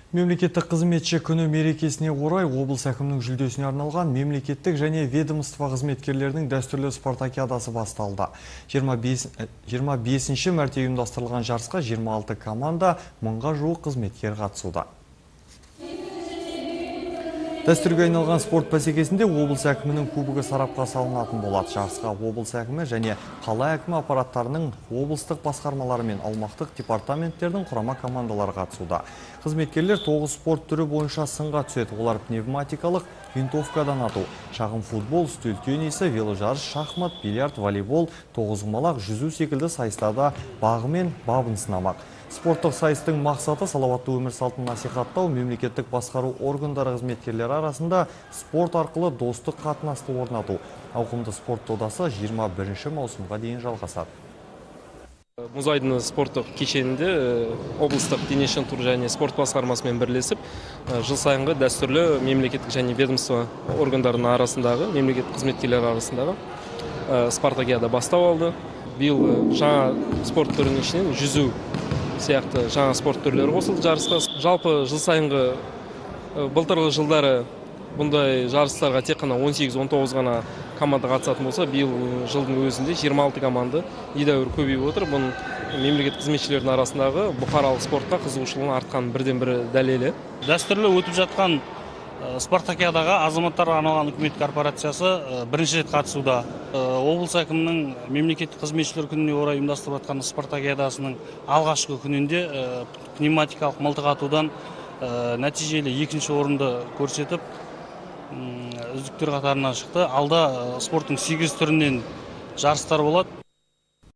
Мемлекеттік қызметші күні мерекесіне орай облыс әкімінің жүлдесіне арналған мемлекеттік және ведомство қызметкерлерінің дәстүрлі спартакиадасы басталды. 25-ші мәрте ұйымдастырылған жарысқа 26 команда, 1000-ға жуық қызметкер қатысуда. Дәстүрге айналған спорт бәсекесінде облыс әкімінің кубогы сарапқа салынатын болады. Жарысқа облыс әкімі және қала әкімі аппараттарының облыстық басқармалары мен аумақтық департаменттердің құрама командалары қатысуда. Қызметкерлер 9 спорт түрі бойынша сынға түседі. Олар пневматикалық, винтовкадан ату, шағын футбол, үстел теннисі, веложарыс, шахмат, бильярд, волейбол, тоғызқұмалақ, жүзу секілді сайыстарда бағы мен бабын сынамақ. Спорттық сайыстың мақсаты салауатты өмір салтын насихаттау, мемлекеттік басқару органдары қызметкерлері арасында спорт арқылы достық қатынасты орнату. Ауқымды спорт додасы 21 маусымға дейін жалғасады. Мұз айдыны спорттық кешенінде облыстық дене шынықтыру және спорт басқармасымен бірлесіп, жыл сайынғы дәстүрлі мемлекеттік және ведомство органдарының арасындағы, мемлекеттік қызметкерлер арасындағы спартакиада бастау алды. Биыл жаңа спорт түрінің ішінен жүзу сияқты жаңа спорт түрлері қосылды жарысқа. Жалпы жыл сайынғы былтырғы жылдары бұндай жарыстарға тек қана 18-19 ғана команда қатысатын болса, биыл жылдың өзінде 26 команда едәуір көбейіп отыр. Бұның мемлекеттік қызметшілердің арасындағы бұқаралық спортқа қызығушылығының артқан бірден-бірі дәлелі. Дәстүрлі өтіп жатқан спартакиадаға азаматтарға арналған үкімет корпорациясы бірінші рет қатысуда. Облыс әкімінің мемлекеттік қызметшілер күніне орай ұйымдастырып жатқан спартакиадасының алғашқы күнінде пневматикалық мылтық атудан нәтижелі екінші орынды көрсетіп, үздіктер қатарына шықты. Алда спорттың 8 түрінен жарыстар болады.